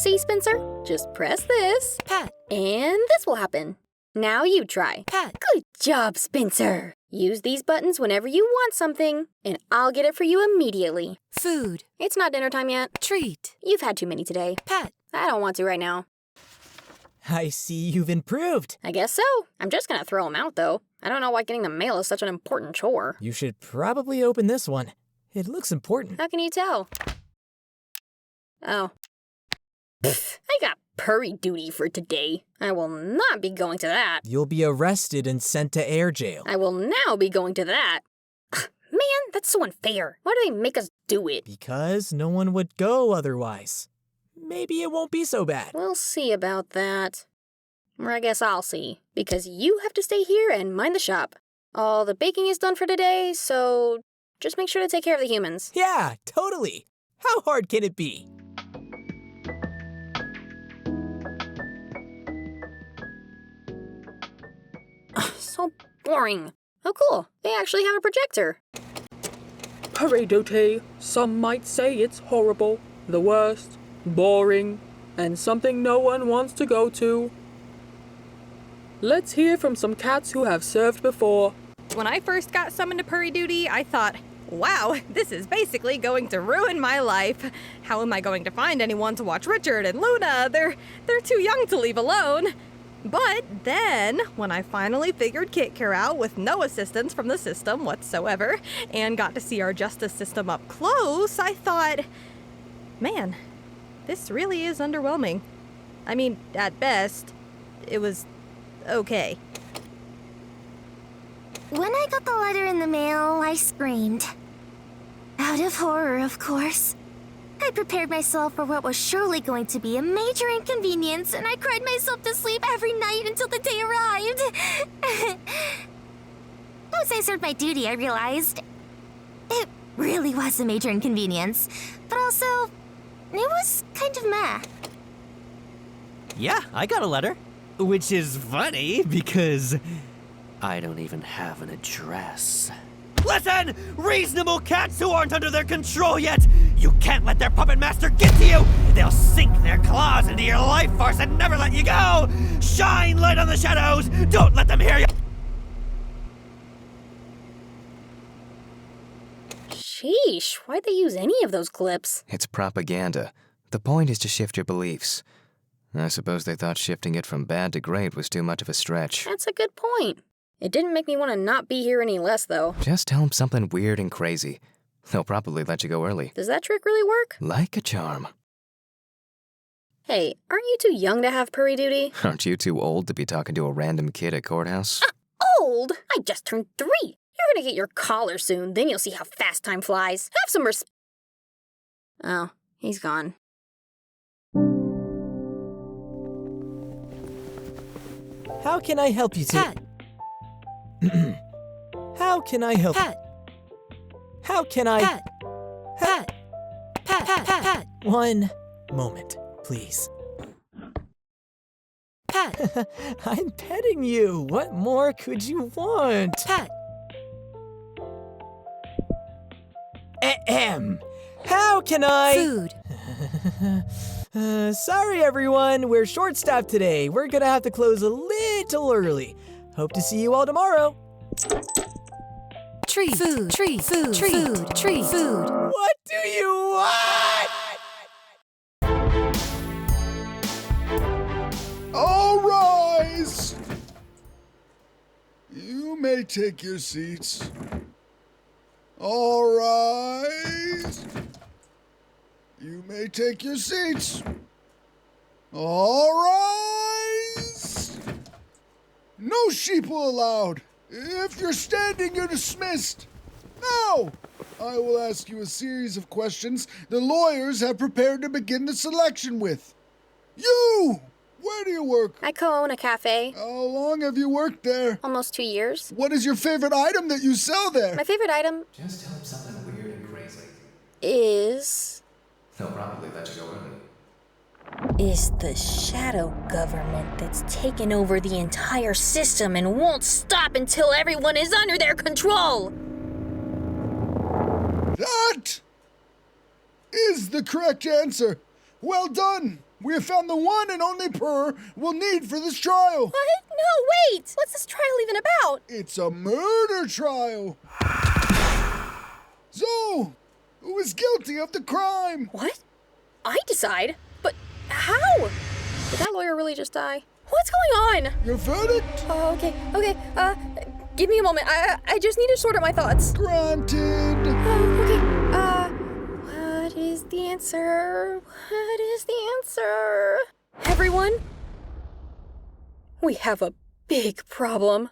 See, Spencer? Just press this. Pet. And this will happen. Now you try. Pet. Good job, Spencer. Use these buttons whenever you want something, and I'll get it for you immediately. Food. It's not dinner time yet. Treat. You've had too many today. Pet. I don't want to right now. I see you've improved. I guess so. I'm just gonna throw them out, though. I don't know why getting the mail is such an important chore. You should probably open this one. It looks important. How can you tell? Oh. Pfft, I got Purry duty for today. I will not be going to that. You'll be arrested and sent to air jail. I will now be going to that. Man, that's so unfair. Why do they make us do it? Because no one would go otherwise. Maybe it won't be so bad. We'll see about that. Or I guess I'll see. Because you have to stay here and mind the shop. All the baking is done for today, so just make sure to take care of the humans. Yeah, totally. How hard can it be? So boring. Oh, cool. They actually have a projector. Purry duty. Some might say it's horrible, the worst, boring, and something no one wants to go to. Let's hear from some cats who have served before. When I first got summoned to Purry duty, I thought, wow, this is basically going to ruin my life. How am I going to find anyone to watch Richard and Luna? They're too young to leave alone. But then, when I finally figured Kit Care out with no assistance from the system whatsoever, and got to see our justice system up close, I thought, man, this really is underwhelming. I mean, at best, it was okay. When I got the letter in the mail, I screamed. Out of horror, of course. I prepared myself for what was surely going to be a major inconvenience, and I cried myself to sleep every night until the day arrived. Once I served my duty, I realized it really was a major inconvenience, but also, it was kind of meh. Yeah, I got a letter. Which is funny, because I don't even have an address. Listen! Reasonable cats who aren't under their control yet! You can't let their puppet master get to you! They'll sink their claws into your life force and never let you go! Shine light on the shadows! Don't let them hear you! Sheesh, why'd they use any of those clips? It's propaganda. The point is to shift your beliefs. I suppose they thought shifting it from bad to great was too much of a stretch. That's a good point. It didn't make me want to not be here any less, though. Just tell them something weird and crazy. They'll probably let you go early. Does that trick really work? Like a charm. Hey, aren't you too young to have Purry duty? Aren't you too old to be talking to a random kid at courthouse? Old? I just turned 3. You're gonna get your collar soon, then you'll see how fast time flies. Have some Oh, he's gone. How can I help you today? Pet. How can I help? Pet. How can I? Pet. Pet. Pet. Pet. Pet. One moment, please. Pet. I'm petting you. What more could you want? Pet. Ahem. How can I? Food. Sorry, everyone. We're short-staffed today. We're gonna have to close a little early. Hope to see you all tomorrow. Tree. Food. Tree. Food. Tree. Food. Tree. Food. What do you want? All rise! You may take your seats. All rise! You may take your seats. All rise! No sheeple allowed. If you're standing, you're dismissed. Now, I will ask you a series of questions the lawyers have prepared to begin the selection with. You! Where do you work? I co-own a cafe. How long have you worked there? Almost 2 years. What is your favorite item that you sell there? My favorite item Just tell them something weird and crazy. is They'll probably let you go early. the shadow government that's taken over the entire system and won't stop until everyone is under their control. That is the correct answer. Well done. We have found the one and only purr we'll need for this trial. What? No, wait! What's this trial even about? It's a murder trial. So, who is guilty of the crime? What? I decide? But how? Did that lawyer really just die? What's going on? Your verdict? Oh, okay, give me a moment. I just need to sort out my thoughts. Granted. What is the answer? What is the answer? Everyone, we have a big problem.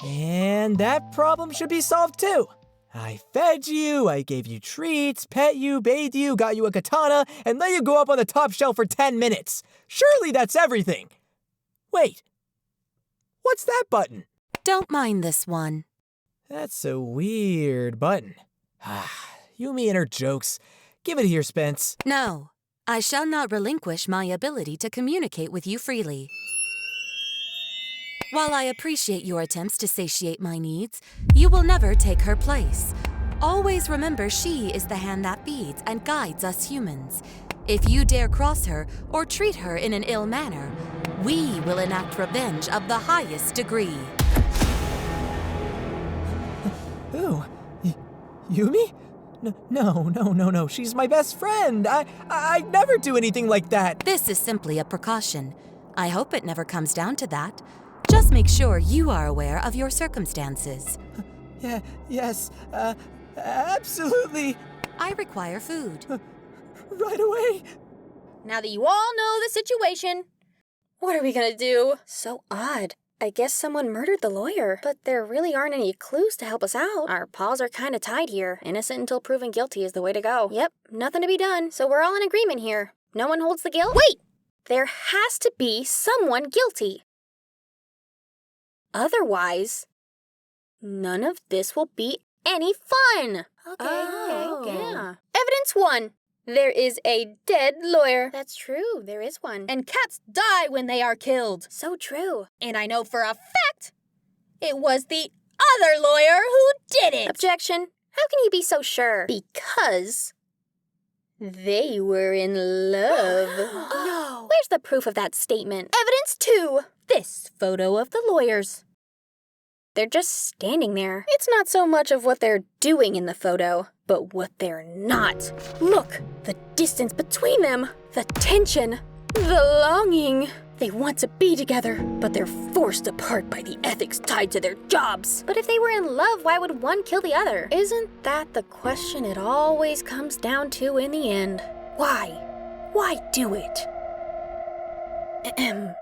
And that problem should be solved too. I fed you, I gave you treats, pet you, bathed you, got you a katana, and let you go up on the top shelf for 10 minutes. Surely that's everything. Wait, what's that button? Don't mind this one. That's a weird button. Yumi and her jokes. Give it here, Spence. No, I shall not relinquish my ability to communicate with you freely. While I appreciate your attempts to satiate my needs, you will never take her place. Always remember she is the hand that feeds and guides us humans. If you dare cross her or treat her in an ill manner, we will enact revenge of the highest degree. Who? Yumi? No. She's my best friend. I'd never do anything like that. This is simply a precaution. I hope it never comes down to that. Just make sure you are aware of your circumstances. Yes, absolutely. I require food. Right away. Now that you all know the situation, what are we gonna do? So odd. I guess someone murdered the lawyer, but there really aren't any clues to help us out. Our paws are kind of tied here. Innocent until proven guilty is the way to go. Yep, nothing to be done. So we're all in agreement here. No one holds the guilt? Wait! There has to be someone guilty. Otherwise, none of this will be any fun. Okay. Yeah. Evidence 1. There is a dead lawyer. That's true, there is one. And cats die when they are killed. So true. And I know for a fact it was the other lawyer who did it. Objection. How can you be so sure? Because they were in love. No. Where's the proof of that statement? Evidence 2. This photo of the lawyers. They're just standing there. It's not so much of what they're doing in the photo, but what they're not. Look, the distance between them, the tension, the longing. They want to be together, but they're forced apart by the ethics tied to their jobs. But if they were in love, why would one kill the other? Isn't that the question it always comes down to in the end? Why? Why do it? Ahem.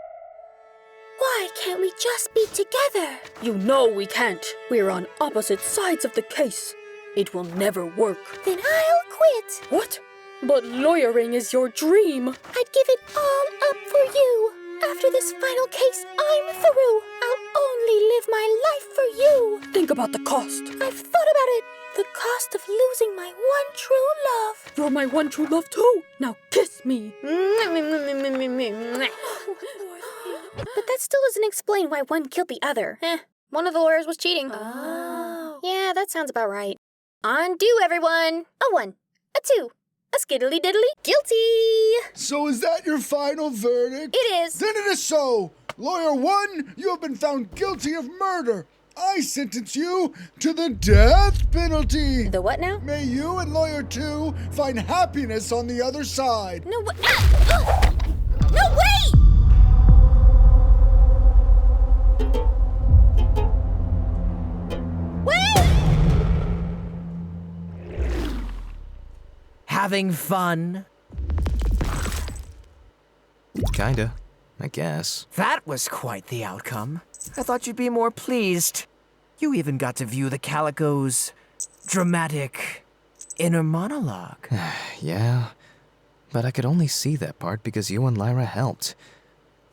Why can't we just be together? You know we can't. We're on opposite sides of the case. It will never work. Then I'll quit. What? But lawyering is your dream. I'd give it all up for you. After this final case, I'm through. I'll only live my life for you. Think about the cost. I've thought about it. The cost of losing my one true love. You're my one true love too. Now kiss me. But that still doesn't explain why one killed the other. One of the lawyers was cheating. Oh. Yeah, that sounds about right. Undo, everyone. A 1, a 2, a skiddly diddly. Guilty! So is that your final verdict? It is. Then it is so. Lawyer 1, you have been found guilty of murder. I sentence you to the death penalty. The what now? May you and Lawyer 2 find happiness on the other side. No, no, wait! Having fun? Kinda, I guess. That was quite the outcome. I thought you'd be more pleased. You even got to view the Calico's dramatic inner monologue. Yeah, but I could only see that part because you and Lyra helped.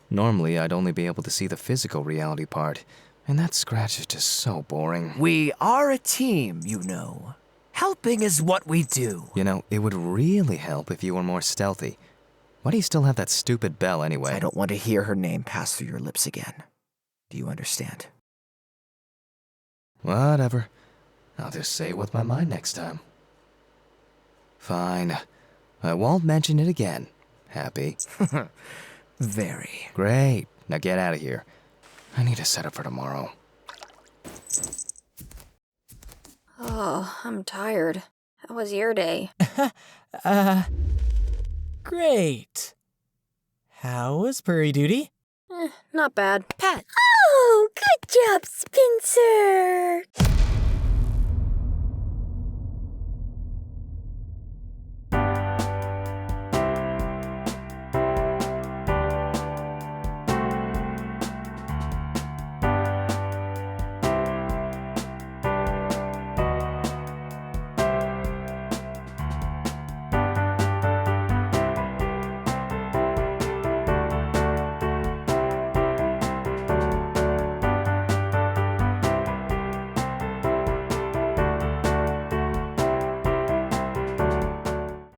Normally, I'd only be able to see the physical reality part, and that scratch is just so boring. We are a team, you know. Helping is what we do. You know, it would really help if you were more stealthy. Why do you still have that stupid bell anyway? I don't want to hear her name pass through your lips again. Do you understand? Whatever. I'll just say it with my mind next time. Fine. I won't mention it again. Happy? Very. Great. Now get out of here. I need to set up for tomorrow. Oh, I'm tired. How was your day? Great. How was Purry duty? Not bad. Pet. Oh, good job, Spencer!